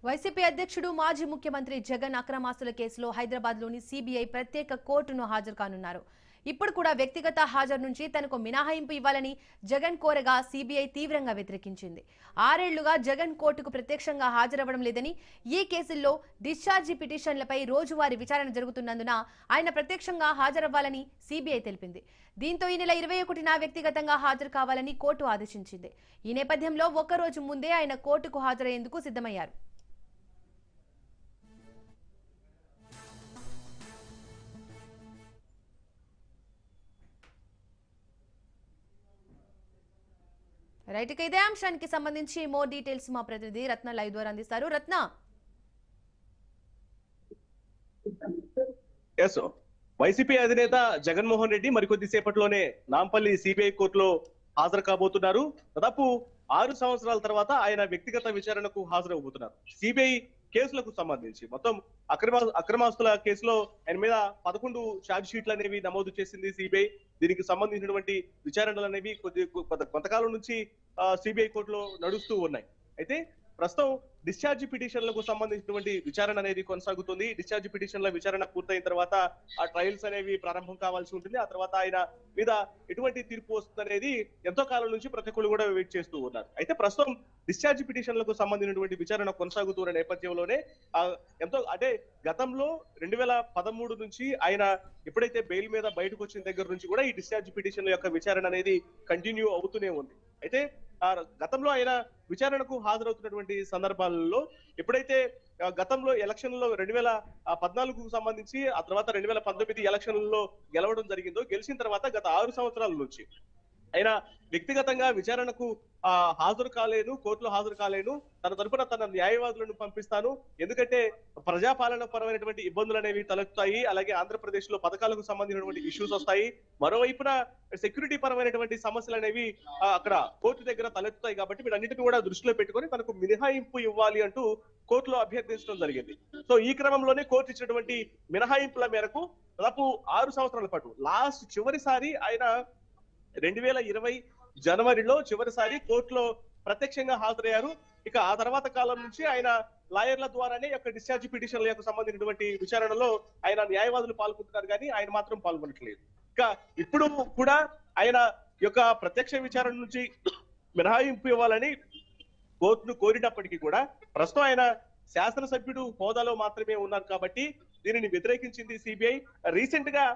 YCP అధ్యక్షుడు మాజీ ముఖ్యమంత్రి జగన్ అక్రమాస్తుల కేసులో హైదరాబాద్లోని సీబీఐ ప్రత్యేక కోర్టును హాజరు కానున్నారు. ఇప్పుడు కూడా వ్యక్తిగత హాజరు నుంచి తనకు మినహాయింపు ఇవ్వాలని జగన్ కోరగా సీబీఐ తీవ్రంగా వ్యతిరేకించింది. 6 ఏళ్లుగా జగన్ కోర్టుకు ప్రత్యక్షంగా హాజరవ్వడం లేదని, ఈ కేసుల్లో డిశ్చార్జి పిటిషన్లపై రోజువారీ విచారణ జరుగుతున్నందున ఆయన ప్రత్యక్షంగా హాజరవ్వాలని సీబీఐ తెలిపింది. దీంతో ఈ నెల 21న వ్యక్తిగతంగా హాజరు కావాలని కోర్టు ఆదేశించింది. ఈ నేపథ్యంలో ఒక్కరోజు ముందే ఆయన కోర్టుకు హాజరయ్యేందుకు సిద్ధమయ్యారు. రైట్, ఇక ఇదే అంశానికి సంబంధించి మోర్ డీటెయిల్స్ మా ప్రతినిధి రత్న లైవ్ ద్వారా అందిస్తారు. రత్న, వైసీపీ అధినేత జగన్మోహన్ రెడ్డి మరికొద్ది సేపట్లోనే నాంపల్లి సిబిఐ కోర్టులో హాజరు కాబోతున్నారు. దాదాపు 6 సంవత్సరాల తర్వాత ఆయన వ్యక్తిగత విచారణకు హాజరవబోతున్నారు. సిబిఐ కేసులకు సంబంధించి మొత్తం అక్రమాస్తుల కేసులో ఆయన మీద 11 ఛార్జ్ షీట్లు అనేవి నమోదు చేసింది సిబిఐ. దీనికి సంబంధించినటువంటి విచారణలు అనేవి కొంతకాలం నుంచి సిబిఐ కోర్టులో నడుస్తూ ఉన్నాయి. అయితే ప్రస్తుతం డిశ్చార్జ్ పిటిషన్లకు సంబంధించినటువంటి విచారణ అనేది కొనసాగుతుంది. డిశ్చార్జ్ పిటిషన్ల విచారణ పూర్తయిన తర్వాత ఆ ట్రయల్స్ అనేవి ప్రారంభం కావాల్సి ఉంటుంది. ఆ తర్వాత ఆయన మీద ఎటువంటి తీర్పు వస్తుంది అనేది ఎంతో కాలం నుంచి ప్రతి ఒక్కరు కూడా వెయిట్ చేస్తూ ఉన్నారు. అయితే ప్రస్తుతం డిశ్చార్జ్ పిటిషన్లకు సంబంధించినటువంటి విచారణ కొనసాగుతున్న నేపథ్యంలోనే ఎంతో అంటే గతంలో 2013 నుంచి ఆయన ఎప్పుడైతే బెయిల్ మీద బయటకు వచ్చిన దగ్గర నుంచి కూడా ఈ డిశ్చార్జ్ పిటిషన్ల యొక్క విచారణ అనేది కంటిన్యూ అవుతూనే ఉంది. అయితే గతంలో ఆయన విచారణకు హాజరవుతున్నటువంటి సందర్భాలలో ఎప్పుడైతే గతంలో ఎలక్షన్లలో 2014కు సంబంధించి ఆ తర్వాత 2019 ఎలక్షన్లలో గెలవడం జరిగిందో, గెలిచిన తర్వాత గత 6 సంవత్సరాల నుంచి ఆయన వ్యక్తిగతంగా విచారణకు హాజరు కాలేను, కోర్టులో హాజరు కాలేను, తన తరపున తన న్యాయవాదులను పంపిస్తాను, ఎందుకంటే ప్రజాపాలన పరమైనటువంటి ఇబ్బందులు అనేవి తలెత్తుతాయి, అలాగే ఆంధ్రప్రదేశ్ లో పథకాలకు సంబంధించినటువంటి ఇష్యూస్ వస్తాయి, మరోవైపున సెక్యూరిటీ పరమైనటువంటి సమస్యలు అనేవి అక్కడ కోర్టు దగ్గర తలెత్తుతాయి. కాబట్టి వీటన్నిటిని కూడా దృష్టిలో పెట్టుకొని తనకు మినహాయింపు ఇవ్వాలి అంటూ కోర్టులో అభ్యర్థించడం జరిగింది. సో ఈ క్రమంలోనే కోర్టు ఇచ్చినటువంటి మినహాయింపుల మేరకు దాదాపు 6 సంవత్సరాల పాటు చివరిసారి ఆయన 2020 జనవరిలో చివరిసారి కోర్టులో ప్రత్యక్షంగా హాజరయ్యారు. ఇక ఆ తర్వాత కాలం నుంచి ఆయన లాయర్ల ద్వారానే యొక్క డిశ్చార్జ్ పిటిషన్ల యొక్క సంబంధించినటువంటి విచారణలో ఆయన న్యాయవాదులు పాల్గొంటున్నారు, కానీ ఆయన మాత్రం పాల్గొనట్లేదు. ఇక ఇప్పుడు కూడా ఆయన యొక్క ప్రత్యక్ష విచారణ నుంచి మినహాయింపు ఇవ్వాలని కోర్టును కోరినప్పటికీ కూడా ప్రస్తుతం ఆయన శాసనసభ్యుడు హోదాలో మాత్రమే ఉన్నారు కాబట్టి దీనిని వ్యతిరేకించింది సిబిఐ. రీసెంట్ గా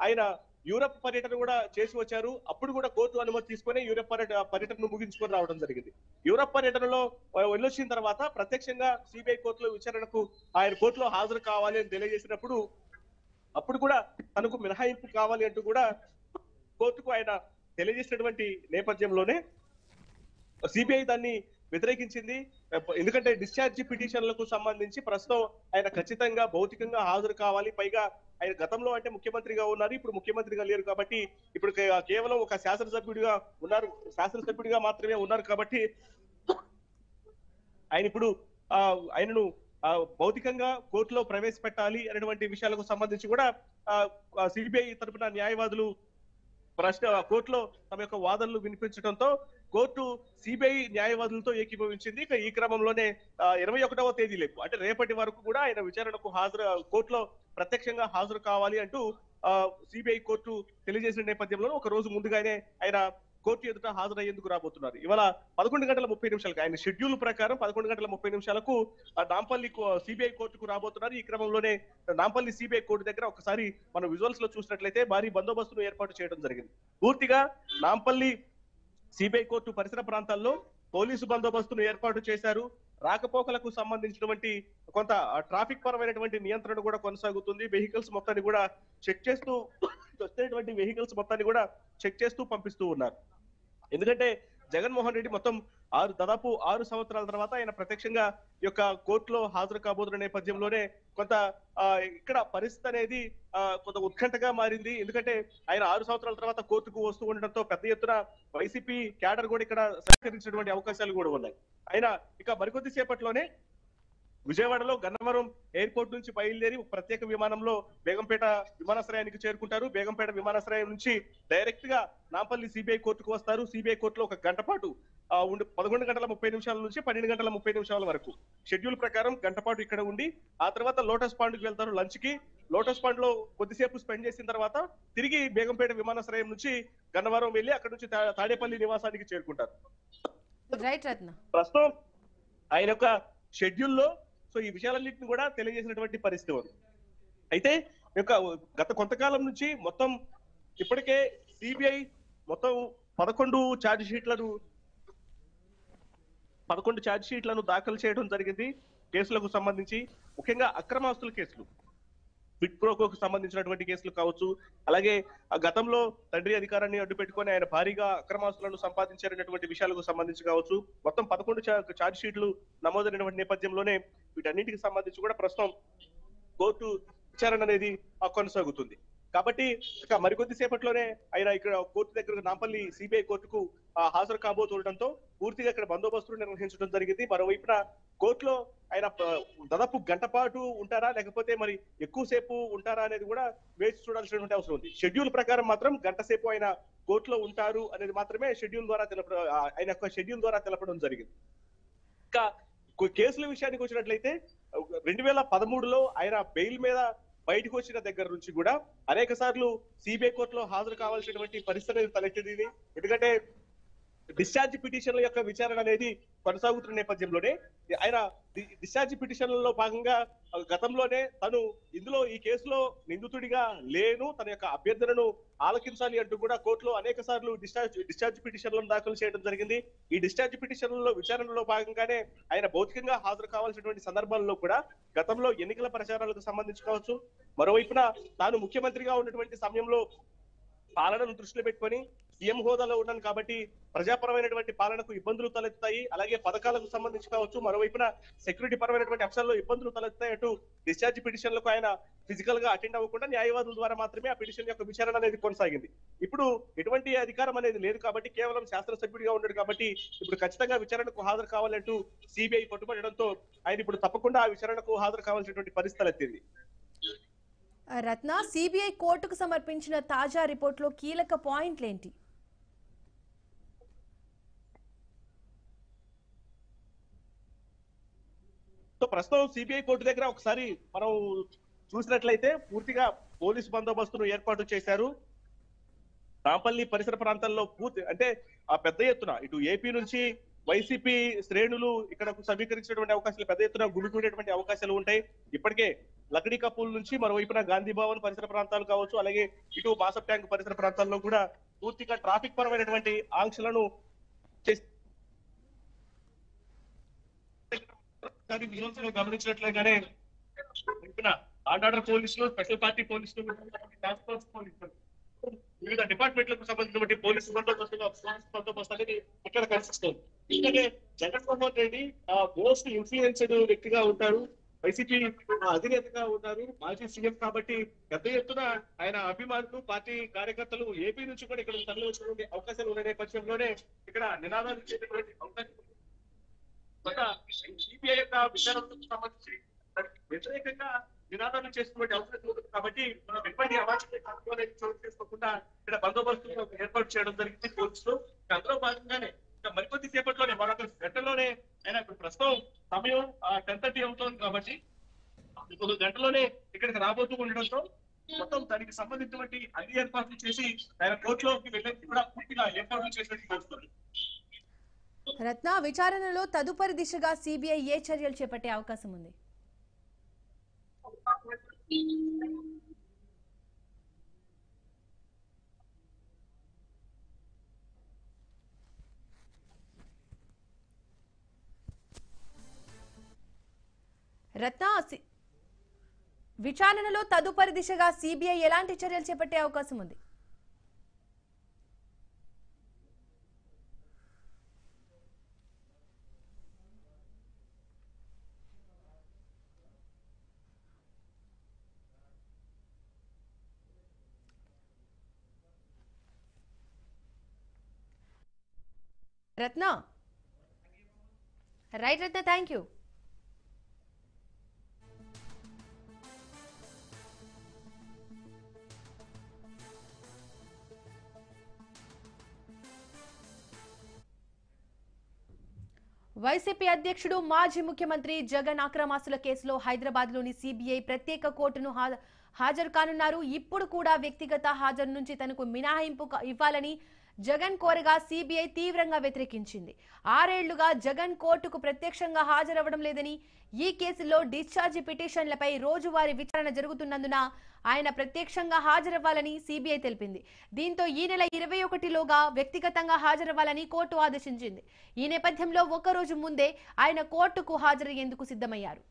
ఆయన యూరప్ పర్యటన కూడా చేసి వచ్చారు. అప్పుడు కూడా కోర్టు అనుమతి తీసుకొని యూరప్ పర్యటనను ముగించుకొని రావడం జరిగింది. యూరప్ పర్యటనలో వెళ్ళొచ్చిన తర్వాత ప్రత్యక్షంగా సిబిఐ కోర్టులో విచారణకు ఆయన కోర్టులో హాజరు కావాలి అని తెలియజేసినప్పుడు అప్పుడు కూడా తనకు మినహాయింపు కావాలి అంటూ కూడా కోర్టుకు ఆయన తెలియజేసినటువంటి నేపథ్యంలోనే సిబిఐ దాన్ని వ్యతిరేకించింది. ఎందుకంటే డిశ్చార్జ్ పిటిషన్లకు సంబంధించి ప్రస్తుతం ఆయన ఖచ్చితంగా భౌతికంగా హాజరు కావాలి. పైగా ఆయన గతంలో అంటే ముఖ్యమంత్రిగా ఉన్నారు, ఇప్పుడు ముఖ్యమంత్రిగా లేరు కాబట్టి ఇప్పుడు కేవలం ఒక శాసనసభ్యుడిగా ఉన్నారు, శాసనసభ్యుడిగా మాత్రమే ఉన్నారు కాబట్టి ఆయన ఇప్పుడు ఆయనను భౌతికంగా కోర్టులో ప్రవేశపెట్టాలి అనేటువంటి విషయాలకు సంబంధించి కూడా సిబిఐ తరపున న్యాయవాదులు కోర్టులో తమ యొక్క వాదనలు వినిపించడంతో కోర్టు సిబిఐ న్యాయవాదులతో ఏకీభవించింది. ఇక ఈ క్రమంలోనే 21వ తేదీ లేపు అంటే రేపటి వరకు కూడా ఆయన విచారణకు కోర్టులో ప్రత్యక్షంగా హాజరు కావాలి అంటూ సిబిఐ కోర్టు తెలియజేసిన నేపథ్యంలో ఒక రోజు ముందుగానే ఆయన కోర్టు ఎదుట హాజరయ్యేందుకు రాబోతున్నారు. ఇవాళ 11:30 ఆయన షెడ్యూల్ ప్రకారం 11:30 నాంపల్లి సిబిఐ కోర్టుకు రాబోతున్నారు. ఈ క్రమంలోనే నాంపల్లి సిబిఐ కోర్టు దగ్గర ఒకసారి మనం విజువల్స్ లో చూసినట్లయితే భారీ బందోబస్తును ఏర్పాటు చేయడం జరిగింది. పూర్తిగా నాంపల్లి సిబిఐ కోర్టు పరిసర ప్రాంతాల్లో పోలీసు బందోబస్తును ఏర్పాటు చేశారు. రాకపోకలకు సంబంధించినటువంటి కొంత ట్రాఫిక్ పరమైనటువంటి నియంత్రణ కూడా కొనసాగుతుంది. వెహికల్స్ మొత్తాన్ని కూడా చెక్ చేస్తూ వచ్చేటువంటి వెహికల్స్ మొత్తాన్ని కూడా చెక్ చేస్తూ పంపిస్తూ ఉన్నారు. ఎందుకంటే జగన్మోహన్ రెడ్డి మొత్తం దాదాపు 6 సంవత్సరాల తర్వాత ఆయన ప్రత్యక్షంగా ఈ యొక్క కోర్టులో హాజరు కాబోతున్న నేపథ్యంలోనే కొంత ఇక్కడ పరిస్థితి అనేది కొంత ఉత్కంఠగా మారింది. ఎందుకంటే ఆయన 6 సంవత్సరాల తర్వాత కోర్టుకు వస్తూ ఉండడంతో పెద్ద ఎత్తున వైసీపీ క్యాడర్ కూడా ఇక్కడ సహకరించినటువంటి అవకాశాలు కూడా ఉన్నాయి. ఆయన ఇక మరికొద్ది సేపట్లోనే విజయవాడలో గన్నవరం ఎయిర్పోర్ట్ నుంచి బయలుదేరి ఒక ప్రత్యేక విమానంలో బేగంపేట విమానాశ్రయానికి చేరుకుంటారు. బేగంపేట విమానాశ్రయం నుంచి డైరెక్ట్ గా నాంపల్లి సిబిఐ కోర్టుకు వస్తారు. సిబిఐ కోర్టులో ఒక గంట పాటు 11:30 నుంచి 12:30 వరకు షెడ్యూల్ ప్రకారం గంట పాటు ఇక్కడ ఉండి ఆ తర్వాత లోటస్ పాండ్ కి వెళ్తారు లంచ్ కి. లోటస్ పాండ్ లో కొద్దిసేపు స్పెండ్ చేసిన తర్వాత తిరిగి బేగంపేట విమానాశ్రయం నుంచి గన్నవరం వెళ్లి అక్కడ నుంచి తాడేపల్లి నివాసానికి చేరుకుంటారు. రైట్ రత్న. ప్రస్తుతం ఆయన యొక్క షెడ్యూల్లో సో ఈ విషయాలన్నింటినీ కూడా తెలియజేసినటువంటి పరిస్థితి ఉంది. అయితే గత కొంతకాలం నుంచి మొత్తం ఇప్పటికే సిబిఐ మొత్తం 11 ఛార్జ్ షీట్లను దాఖలు చేయడం జరిగింది కేసులకు సంబంధించి. ముఖ్యంగా అక్రమాస్తుల కేసులు, బిట్ ప్రోకోకు సంబంధించినటువంటి కేసులు కావచ్చు, అలాగే గతంలో తండ్రి అధికారాన్ని అడ్డు పెట్టుకొని ఆయన భారీగా అక్రమాస్తులను సంపాదించారనేటువంటి విషయాలకు సంబంధించి కావచ్చు, మొత్తం 11 ఛార్జ్ షీట్లు నమోదైనటువంటి నేపథ్యంలోనే వీటన్నిటికి సంబంధించి కూడా ప్రస్తుతం కోర్టు విచారణ అనేది కొనసాగుతుంది. కాబట్టి ఇక మరికొద్ది సేపట్లోనే ఆయన ఇక్కడ కోర్టు దగ్గర నాంపల్లి సిబిఐ కోర్టుకు హాజరు కాబోతుండటంతో పూర్తిగా ఇక్కడ బందోబస్తులు నిర్వహించడం జరిగింది. మరోవైపున కోర్టులో ఆయన దాదాపు గంట పాటు ఉంటారా లేకపోతే మరి ఎక్కువసేపు ఉంటారా అనేది కూడా వేచి చూడాల్సినటువంటి అవసరం ఉంది. షెడ్యూల్ ప్రకారం మాత్రం గంట సేపు ఆయన కోర్టులో ఉంటారు అనేది మాత్రమే ఆయన యొక్క షెడ్యూల్ ద్వారా తెలపడం జరిగింది. ఇంకా కేసుల విషయానికి వచ్చినట్లయితే 2013లో ఆయన బెయిల్ మీద బయటకు వచ్చిన దగ్గర నుంచి కూడా అనేక సార్లు సిబిఐ కోర్టులో హాజరు కావాల్సినటువంటి పరిస్థితి తలెత్తింది. ఎందుకంటే డిశ్చార్జ్ పిటిషన్ల యొక్క విచారణ అనేది కొనసాగుతున్న నేపథ్యంలోనే ఆయన డిశ్చార్జ్ పిటిషన్లలో భాగంగా గతంలోనే తను ఈ కేసులో నిందితుడిగా లేను, తన యొక్క అభ్యర్థనను ఆలకించాలి అంటూ కూడా కోర్టులో అనేక సార్లు డిశ్చార్జ్ పిటిషన్లను దాఖలు చేయడం జరిగింది. ఈ డిశ్చార్జ్ పిటిషన్లలో విచారణలో భాగంగానే ఆయన భౌతికంగా హాజరు కావాల్సినటువంటి సందర్భాల్లో కూడా గతంలో ఎన్నికల ప్రచారాలకు సంబంధించి కావచ్చు, మరోవైపున తాను ముఖ్యమంత్రిగా ఉన్నటువంటి సమయంలో పాలనను దృష్టిలో పెట్టుకొని సీఎం హోదాలో ఉన్నాను కాబట్టి ప్రజాపరమైనటువంటి పాలనకు ఇబ్బందులు తలెత్తాయి, అలాగే పథకాలకు సంబంధించి కావచ్చు, మరోవైపున సెక్యూరిటీ పరమైనటువంటి అంశాల్లో ఇబ్బందులు తలెత్తాయి అంటూ డిశ్చార్జ్ పిటిషన్లకు ఆయన ఫిజికల్ గా అటెండ్ అవ్వకుండా న్యాయవాదుల ద్వారా మాత్రమే ఆ పిటిషన్ యొక్క విచారణ అనేది కొనసాగింది. ఇప్పుడు ఎటువంటి అధికారం అనేది లేదు కాబట్టి కేవలం శాసనసభ్యుడిగా ఉన్నాడు కాబట్టి ఇప్పుడు ఖచ్చితంగా విచారణకు హాజరు కావాలంటూ సిబిఐ పట్టుబడడంతో ఆయన ఇప్పుడు తప్పకుండా ఆ విచారణకు హాజరు కావాల్సినటువంటి పరిస్థితులు ఎత్తింది. రత్న, సిబిఐ కోర్టుకు సమర్పించిన తాజా రిపోర్టులో కీలక పాయింట్లేంటి? సో ప్రస్తుతం సిబిఐ కోర్టు దగ్గర ఒకసారి మనం చూసినట్లయితే పూర్తిగా పోలీసు బందోబస్తును ఏర్పాటు చేశారు. నాంపల్లి పరిసర ప్రాంతాల్లో అంటే ఆ పెద్ద ఎత్తున ఇటు ఏపీ నుంచి వైసీపీ శ్రేణులు ఇక్కడ సమీకరించినటువంటి అవకాశాలు పెద్ద ఎత్తున గుమికూడేటువంటి అవకాశాలు ఉంటాయి. ఇప్పటికే లక్డీ కపూల్ నుంచి మరోవైపున గాంధీ భవన్ పరిసర ప్రాంతాలు కావచ్చు, అలాగే ఇటు బాసప్ ట్యాంక్ పరిసర ప్రాంతాల్లో కూడా పూర్తిగా ట్రాఫిక్ పరమైనటువంటి ఆంక్షలను గమనించినట్లుగానే ఆర్డర్ పోలీసులు, స్పెషల్ పార్టీ పోలీసులు, టాస్క్ ఫోర్స్ పోలీసులు, వివిధ డిపార్ట్మెంట్లకు సంబంధించినటువంటి పోలీసు బందోబస్తు అనేది ఇక్కడ కనిపిస్తుంది. ఎందుకంటే జగన్మోహన్ రెడ్డి మోస్ట్ ఇన్ఫ్లుయెన్స్డ్ వ్యక్తిగా ఉంటారు, వైసీపీ అధినేతగా ఉన్నారు, మాజీ సీఎం కాబట్టి పెద్ద ఎత్తున ఆయన అభిమానులు, పార్టీ కార్యకర్తలు ఏపీ నుంచి కూడా ఇక్కడ తరలి వచ్చినటువంటి అవకాశాలు ఉన్న నేపథ్యంలోనే ఇక్కడ నినాదాలు ఇచ్చేటువంటి అవకాశం సిబిఐ యొక్క విచారణకు సంబంధించి వ్యతిరేకంగా నినాదాలు చేసినటువంటి అవకాశం ఉంటుంది కాబట్టి ఎటువంటి అవాంఛనీయ చోటు చేసుకోకుండా ఇక్కడ బందోబస్తు ఏర్పాటు చేయడం జరిగింది పోలీసులు. అందులో భాగంగానే మరికొద్ది సేపట్లోనే మరొక గంటలోనే ఆయన ప్రస్తుతం సమయం 10:30 అవుతోంది కాబట్టి ఇంకొక గంటలోనే ఇక్కడికి రాబోతూ ఉండడంతో మొత్తం దానికి సంబంధించినటువంటి అన్ని ఏర్పాట్లు చేసి ఆయన కోర్టులోకి వెళ్ళి కూడా పూర్తిగా ఏర్పాట్లు చేసినట్టు తెలుస్తుంది. రత్న, విచారణలో తదుపరి దిశగా సిబిఐ ఏ చర్యలు చేపట్టే అవకాశం ఉంది? రత్న, విచారణలో తదుపరి దిశగా సిబిఐ ఎలాంటి చర్యలు చేపట్టే అవకాశం ఉంది? Ratna, right Ratna, thank you. YCP అధ్యక్షుడు మాజీ ముఖ్యమంత్రి జగన్ అక్రమాస్తుల కేసులో హైదరాబాద్ లోని సిబిఐ ప్రత్యేక కోర్టును హాజరు కానున్నారు. ఇప్పుడు కూడా వ్యక్తిగత హాజరు నుంచి తనకు మినహాయింపు ఇవ్వాలని జగన్ కోరగా సిబిఐ తీవ్రంగా వ్యతిరేకించింది. 6 ఏళ్లుగా జగన్ కోర్టుకు ప్రత్యక్షంగా హాజరవ్వడం లేదని, ఈ కేసులో డిశ్చార్జి పిటిషన్లపై రోజువారీ విచారణ జరుగుతున్నందున ఆయన ప్రత్యక్షంగా హాజరవ్వాలని సిబిఐ తెలిపింది. దీంతో ఈ నెల 21లోగా వ్యక్తిగతంగా హాజరవ్వాలని కోర్టు ఆదేశించింది. ఈ నేపథ్యంలో ఒకరోజు ముందే ఆయన కోర్టుకు హాజరయ్యేందుకు సిద్ధమయ్యారు.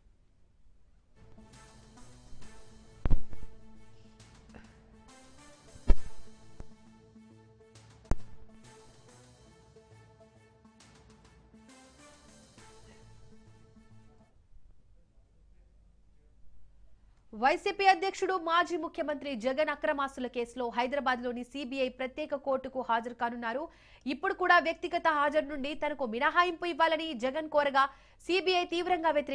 వైసీపీ అధ్యక్షుడు మాజీ ముఖ్యమంత్రి జగన్ అక్రమాస్తుల కేసులో హైదరాబాద్ లోని సిబిఐ ప్రత్యేక కోర్టుకు హాజరు కానున్నారు. ఇప్పుడు కూడా వ్యక్తిగత హాజరు నుండి తనకు మినహాయింపు ఇవ్వాలని జగన్ కోరగా సిబిఐ తీవ్రంగా వ్యతిరేకించింది.